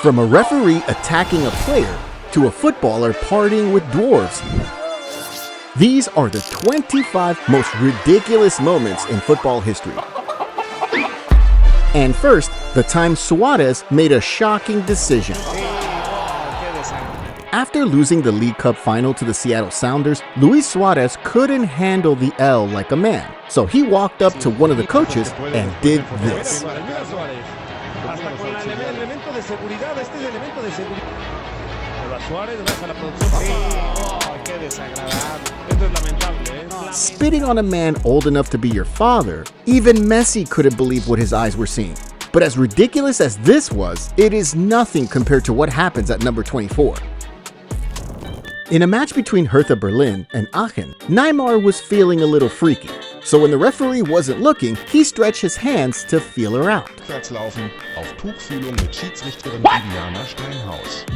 From a referee attacking a player to a footballer partying with dwarves. These are the 25 most ridiculous moments in football history. And first, the time Suarez made a shocking decision. After losing the League Cup final to the Seattle Sounders, Luis Suarez couldn't handle the L like a man. So he walked up to one of the coaches and did this. Spitting on a man old enough to be your father, even Messi couldn't believe what his eyes were seeing. But as ridiculous as this was, it is nothing compared to what happens at number 24. In a match between Hertha Berlin and Aachen, Neymar was feeling a little freaky. So when the referee wasn't looking, he stretched his hands to feel her out.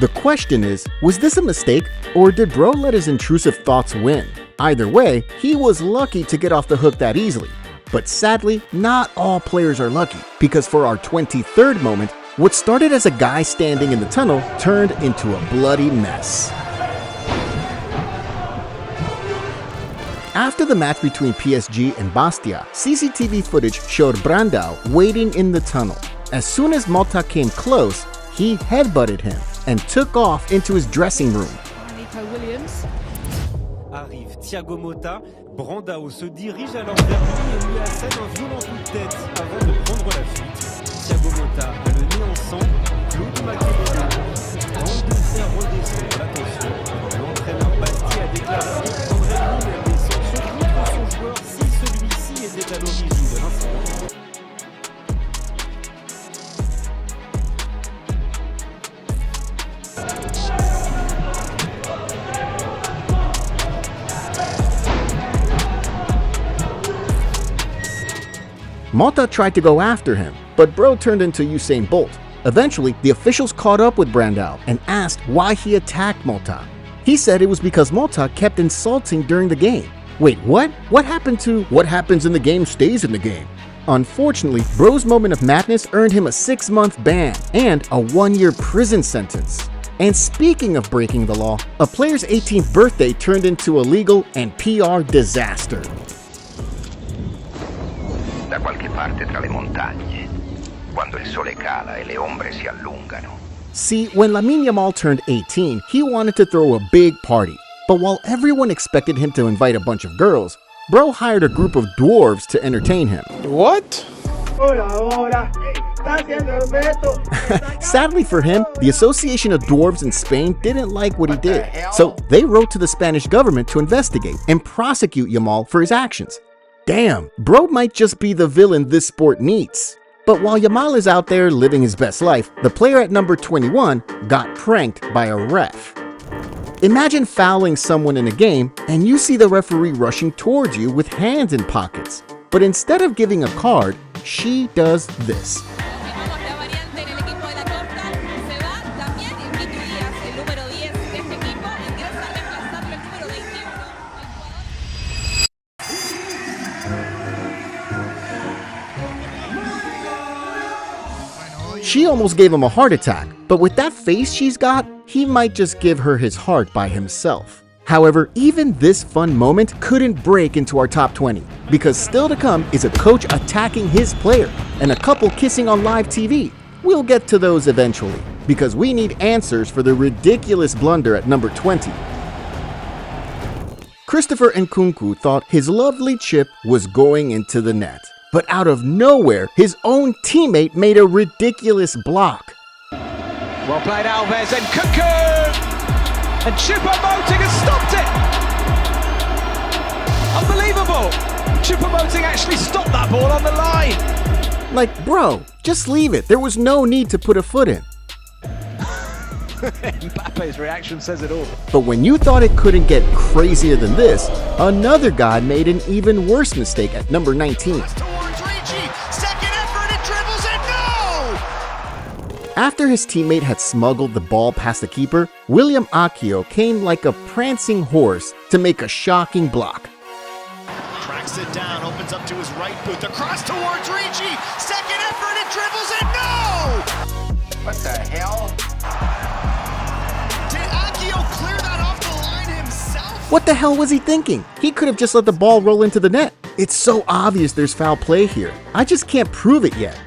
The question is, was this a mistake, or did bro let his intrusive thoughts win? Either way, he was lucky to get off the hook that easily. But sadly, not all players are lucky, because for our 23rd moment, what started as a guy standing in the tunnel turned into a bloody mess. After the match between PSG and Bastia, CCTV footage showed Brandao waiting in the tunnel. As soon as Mota came close, he headbutted him and took off into his dressing room. Arrive Thiago Motta, Brandao se dirige à leur vertu et lui assène un violent coup de tête avant de prendre la fuite. Thiago Motta a le nez en sang, Claude Makelele tente de faire redescendre la tension. L'entraîneur Basti a déclaré qu'il prendrait lui-même des sanctions contre son joueur si celui-ci était à l'origine de l'incident. Mota tried to go after him, but bro turned into Usain Bolt. Eventually, the officials caught up with Brandao and asked why he attacked Mota. He said it was because Mota kept insulting during the game. Wait, what? What happened to what happens in the game stays in the game? Unfortunately, bro's moment of madness earned him a 6-month ban and a 1-year prison sentence. And speaking of breaking the law, a player's 18th birthday turned into a legal and PR disaster. Da qualche parte tra le montagne, quando il sole cala e le ombre si allungano. See, when Lamine Yamal turned 18, he wanted to throw a big party. But while everyone expected him to invite a bunch of girls, bro hired a group of dwarves to entertain him. What? Sadly for him, the Association of Dwarves in Spain didn't like what he did. So they wrote to the Spanish government to investigate and prosecute Yamal for his actions. Damn, bro might just be the villain this sport needs. But while Yamal is out there living his best life, the player at number 21 got pranked by a ref. Imagine fouling someone in a game and you see the referee rushing towards you with hands in pockets. But instead of giving a card, she does this. She almost gave him a heart attack, but with that face she's got, he might just give her his heart by himself. However, even this fun moment couldn't break into our top 20, because still to come is a coach attacking his player and a couple kissing on live TV. We'll get to those eventually, because we need answers for the ridiculous blunder at number 20. Christopher Nkunku thought his lovely chip was going into the net. But out of nowhere, his own teammate made a ridiculous block. Well played Alves and Nkunku! And Choupo-Moting has stopped it! Unbelievable! Choupo-Moting actually stopped that ball on the line! Like, bro, just leave it. There was no need to put a foot in. Mbappe's reaction says it all. But when you thought it couldn't get crazier than this, another guy made an even worse mistake at number 19. After his teammate had smuggled the ball past the keeper, William Akio came like a prancing horse to make a shocking block. Tracks it down, opens up to his right boot, the cross towards Ricci, second effort, it dribbles it, no! What the hell? What the hell was he thinking? He could have just let the ball roll into the net. It's so obvious there's foul play here. I just can't prove it yet.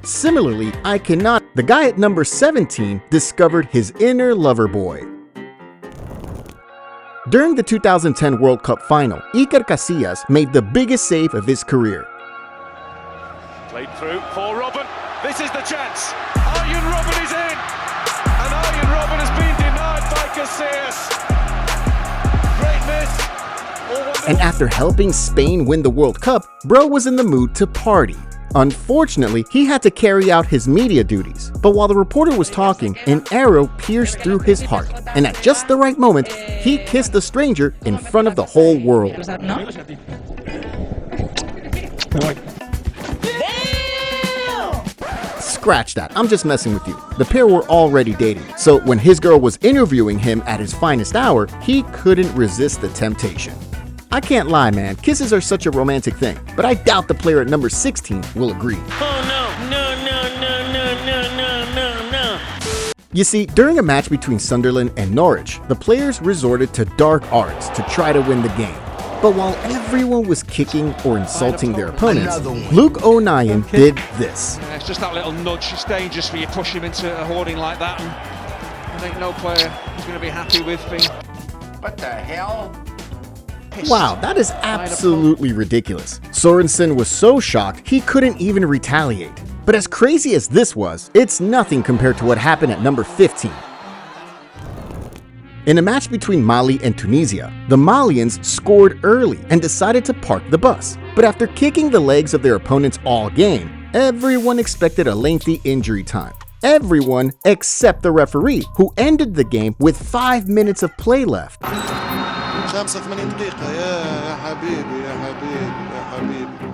Similarly, the guy at number 17 discovered his inner lover boy. During the 2010 World Cup final, Iker Casillas made the biggest save of his career. Played through for Robin. This is the chance. Arjen Robben is in. And Arjen Robben has been denied by Casillas. Great miss. And after helping Spain win the World Cup, bro was in the mood to party. Unfortunately, he had to carry out his media duties. But while the reporter was talking, an arrow pierced through his heart. And at just the right moment, he kissed a stranger in front of the whole world. Scratch that, I'm just messing with you. The pair were already dating, so when his girl was interviewing him at his finest hour, he couldn't resist the temptation. I can't lie, man, kisses are such a romantic thing, but I doubt the player at number 16 will agree. Oh no, no, no, no, no, no, no, no. You see, during a match between Sunderland and Norwich, the players resorted to dark arts to try to win the game. But while everyone was kicking or insulting their opponents, Luke O'Nien did this. Yeah, it's just that little nudge. It's dangerous when you push him into a hoarding like that. And I think no player is going to be happy with being... What the hell? Wow, that is absolutely ridiculous. Sorensen was so shocked he couldn't even retaliate. But as crazy as this was, it's nothing compared to what happened at number 15. In a match between Mali and Tunisia, the Malians scored early and decided to park the bus. But after kicking the legs of their opponents all game, everyone expected a lengthy injury time. Everyone except the referee, who ended the game with 5 minutes of play left.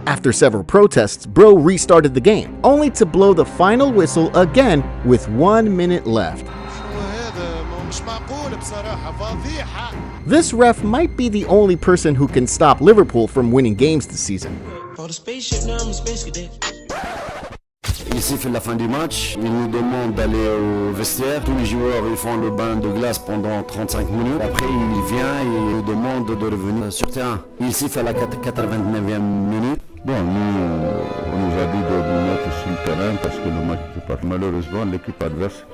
After several protests, bro restarted the game, only to blow the final whistle again with 1 minute left. This ref might be the only person who can stop Liverpool from winning games this season. Il siffle la fin du match, il nous demande d'aller au vestiaire. Tous les joueurs ils font le bain de glace pendant 35 minutes. Après il vient et nous demande de revenir sur terrain. Il siffle à la 89e minute. Bon, nous, on nous a dit de nous mettre sur le terrain parce que le match était parti. Malheureusement, l'équipe adverse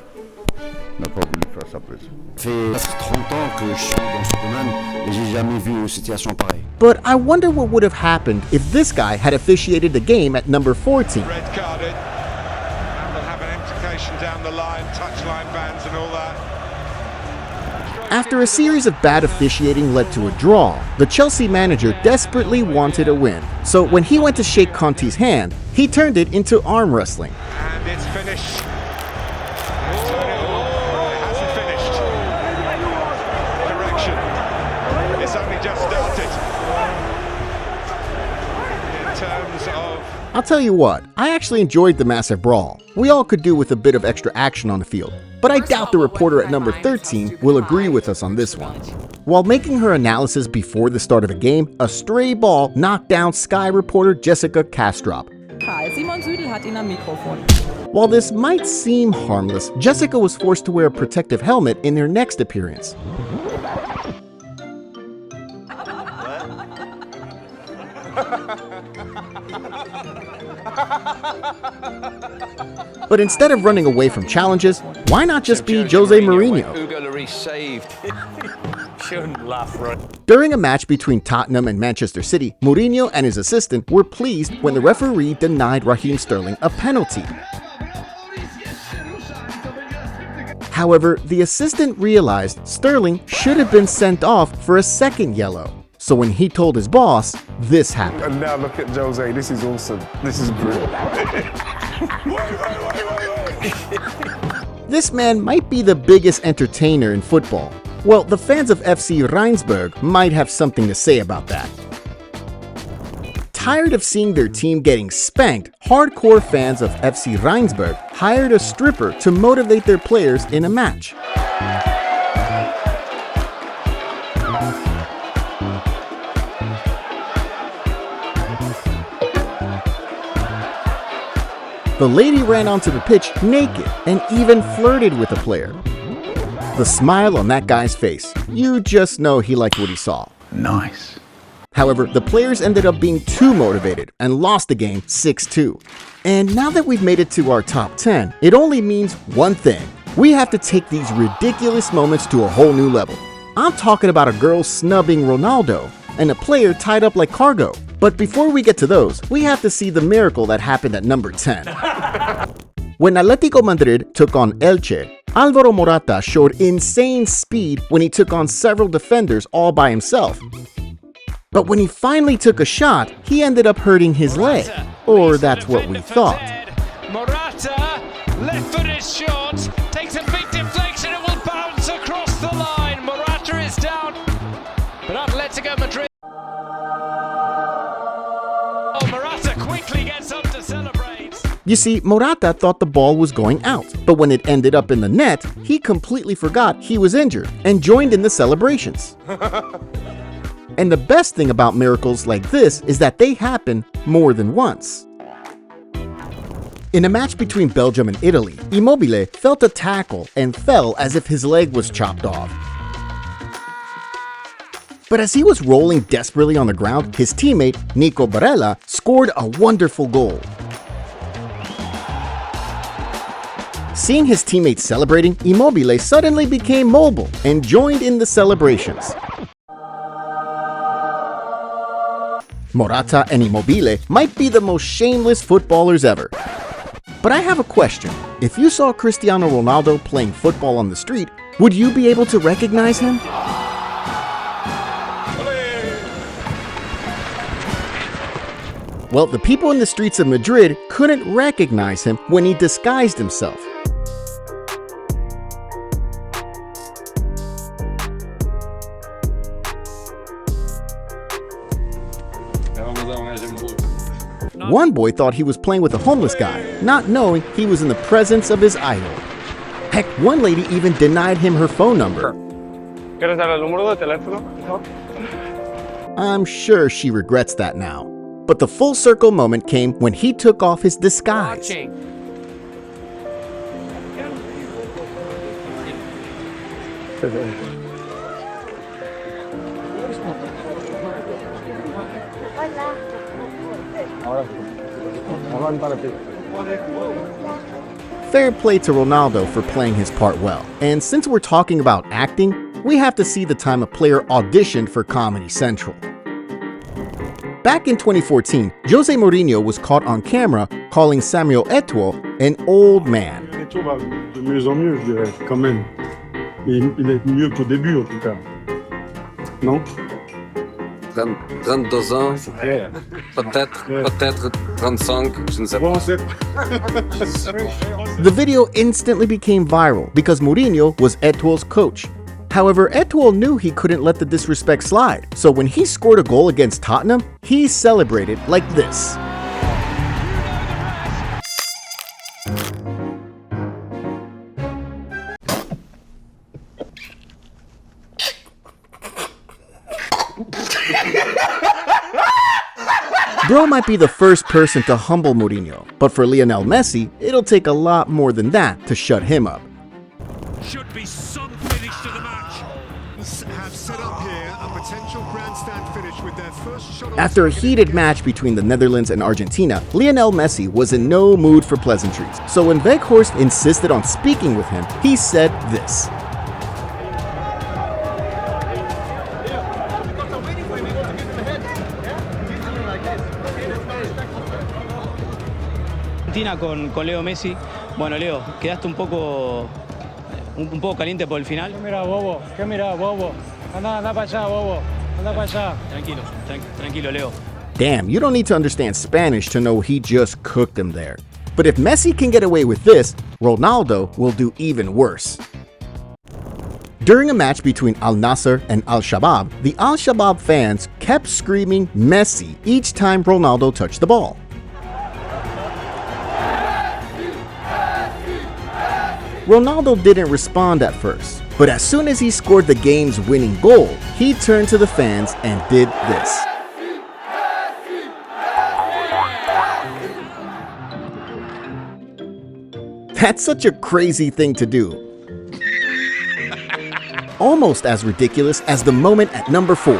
n'a pas voulu faire sa presse. Ça fait 30 ans que je suis dans ce domaine et j'ai jamais vu une situation pareille. But I wonder what would have happened if this guy had officiated the game at number 14. Red carded. And will have an implication down the line, touchline bans and all that. After a series of bad officiating led to a draw, the Chelsea manager desperately wanted a win. So when he went to shake Conte's hand, he turned it into arm wrestling. And it's finished. It hasn't finished. Correction. It's only just started. In terms of... I'll tell you what, I actually enjoyed the massive brawl. We all could do with a bit of extra action on the field. But I doubt the reporter at number 13 will agree with us on this one. While making her analysis before the start of the game, a stray ball knocked down Sky reporter Jessica Kastrop. While this might seem harmless, Jessica was forced to wear a protective helmet in their next appearance. But instead of running away from challenges, why not just be Jose Mourinho? During a match between Tottenham and Manchester City, Mourinho and his assistant were pleased when the referee denied Raheem Sterling a penalty. However, the assistant realized Sterling should have been sent off for a second yellow. So when he told his boss, this happened. And now look at Jose, this is awesome. This is brilliant. This man might be the biggest entertainer in football. Well, the fans of FC Rheinsberg might have something to say about that. Tired of seeing their team getting spanked, hardcore fans of FC Rheinsberg hired a stripper to motivate their players in a match. The lady ran onto the pitch naked and even flirted with the player. The smile on that guy's face. You just know he liked what he saw. Nice. However, the players ended up being too motivated and lost the game 6-2. And now that we've made it to our top 10, it only means one thing. We have to take these ridiculous moments to a whole new level. I'm talking about a girl snubbing Ronaldo and a player tied up like cargo. But before we get to those, we have to see the miracle that happened at number 10. When Atletico Madrid took on Elche, Alvaro Morata showed insane speed when he took on several defenders all by himself. But when he finally took a shot, he ended up hurting his leg. Or that's what we thought. Morata, left foot is short, takes a big deflection, it will bounce across the line. Morata is down, but Atletico Madrid. Oh, Morata quickly gets up to celebrate. You see, Morata thought the ball was going out, but when it ended up in the net, he completely forgot he was injured and joined in the celebrations. And the best thing about miracles like this is that they happen more than once. In a match between Belgium and Italy, Immobile felt a tackle and fell as if his leg was chopped off. But as he was rolling desperately on the ground, his teammate, Nico Barella, scored a wonderful goal. Seeing his teammates celebrating, Immobile suddenly became mobile and joined in the celebrations. Morata and Immobile might be the most shameless footballers ever. But I have a question. If you saw Cristiano Ronaldo playing football on the street, would you be able to recognize him? Well, the people in the streets of Madrid couldn't recognize him when he disguised himself. One boy thought he was playing with a homeless guy, not knowing he was in the presence of his idol. Heck, one lady even denied him her phone number. I'm sure she regrets that now. But the full circle moment came when he took off his disguise. Fair play to Ronaldo for playing his part well. And since we're talking about acting, we have to see the time a player auditioned for Comedy Central. Back in 2014, Jose Mourinho was caught on camera calling Samuel Eto'o an old man. De mieux en mieux, je dirais, quand même. Il est mieux qu'au début, en tout cas. Non? 32 ans, peut-être 35, je ne sais pas. The video instantly became viral because Mourinho was Eto'o's coach. However, Eto'o knew he couldn't let the disrespect slide, so when he scored a goal against Tottenham, he celebrated like this. Bro might be the first person to humble Mourinho, but for Lionel Messi, it'll take a lot more than that to shut him up. Should be some finish to the match. Have set up here a potential grandstand finish with their first shot. After a heated match between the Netherlands and Argentina, Lionel Messi was in no mood for pleasantries. So when Weghorst insisted on speaking with him, he said this. Con Leo Messi. Bueno, Leo, quedaste un poco caliente por el final. ¿Qué mira, bobo? Anda para allá, bobo. Anda para allá. Tranquilo, Leo. Damn, you don't need to understand Spanish to know he just cooked him there. But if Messi can get away with this, Ronaldo will do even worse. During a match between Al Nassr and Al Shabab, the Al Shabab fans kept screaming Messi each time Ronaldo touched the ball. Ronaldo didn't respond at first, but as soon as he scored the game's winning goal, he turned to the fans and did this. That's such a crazy thing to do. almost as ridiculous as the moment at number 4.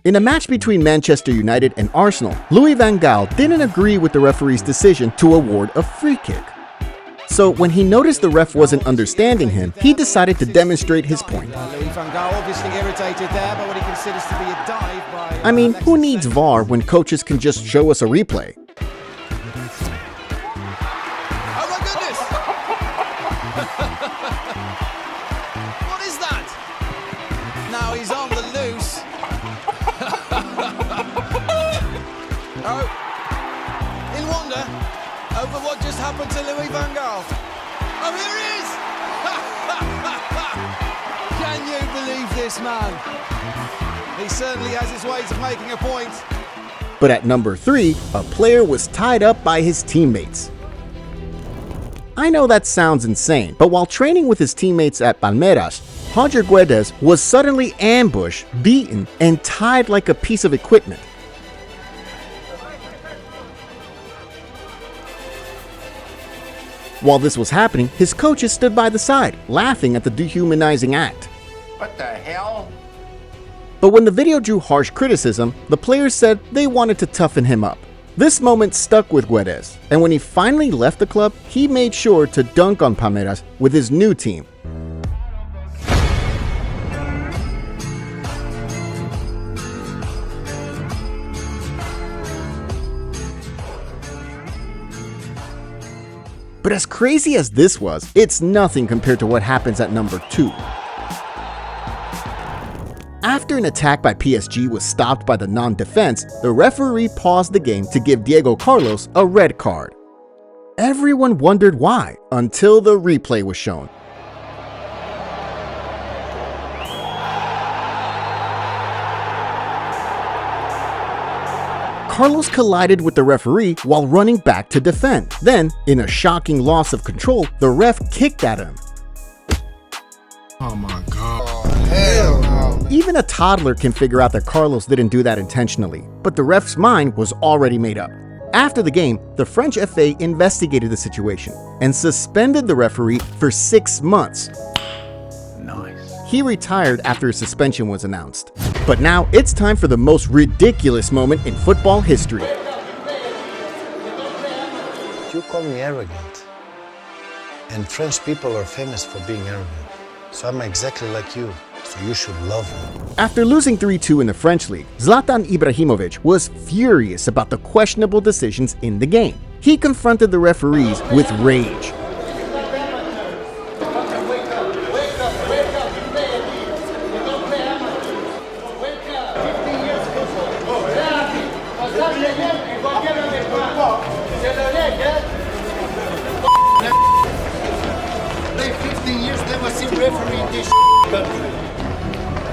In a match between Manchester United and Arsenal, Louis van Gaal didn't agree with the referee's decision to award a free kick. So when he noticed the ref wasn't understanding him, he decided to demonstrate his point. Louis van Gaal obviously irritated there by what he considers to be a dive by... I mean, who needs VAR when coaches can just show us a replay? Oh my goodness! What is that? Now he's on the loose. Oh, in wonder over what just happened to Louis van Gaal. Oh, here he is! Can you believe this man? He certainly has his ways of making a point. But at number 3, a player was tied up by his teammates. I know that sounds insane, but while training with his teammates at Palmeiras, Roger Guedes was suddenly ambushed, beaten, and tied like a piece of equipment. While this was happening, his coaches stood by the side, laughing at the dehumanizing act. What the hell? But when the video drew harsh criticism, the players said they wanted to toughen him up. This moment stuck with Guedes, and when he finally left the club, he made sure to dunk on Palmeiras with his new team. But as crazy as this was, it's nothing compared to what happens at number 2. After an attack by PSG was stopped by the non-defense, the referee paused the game to give Diego Carlos a red card. Everyone wondered why, until the replay was shown. Carlos collided with the referee while running back to defend. Then, in a shocking loss of control, the ref kicked at him. Oh my God. Oh, hell no. Even a toddler can figure out that Carlos didn't do that intentionally, but the ref's mind was already made up. After the game, the French FA investigated the situation and suspended the referee for 6 months. Nice. He retired after his suspension was announced. But now it's time for the most ridiculous moment in football history. You call me arrogant, and French people are famous for being arrogant. So I'm exactly like you, so you should love me. After losing 3-2 in the French league, Zlatan Ibrahimovic was furious about the questionable decisions in the game. He confronted the referees with rage. Referee in this country.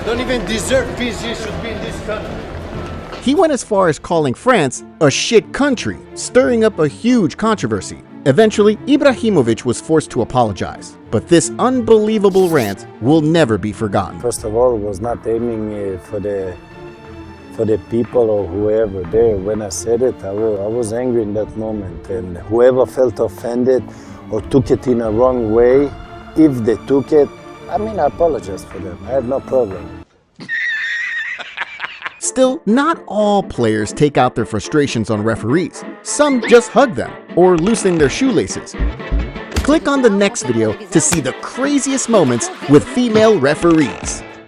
Don't even deserve PSG should be in this country. He went as far as calling France a shit country, stirring up a huge controversy. Eventually, Ibrahimovic was forced to apologize, but this unbelievable rant will never be forgotten. First of all, was not aiming for the people or whoever there. When I said it, I was angry in that moment, and whoever felt offended or took it in a wrong way, if they took it, I apologize for them. I have no problem. Still, not all players take out their frustrations on referees. Some just hug them or loosen their shoelaces. Click on the next video to see the craziest moments with female referees.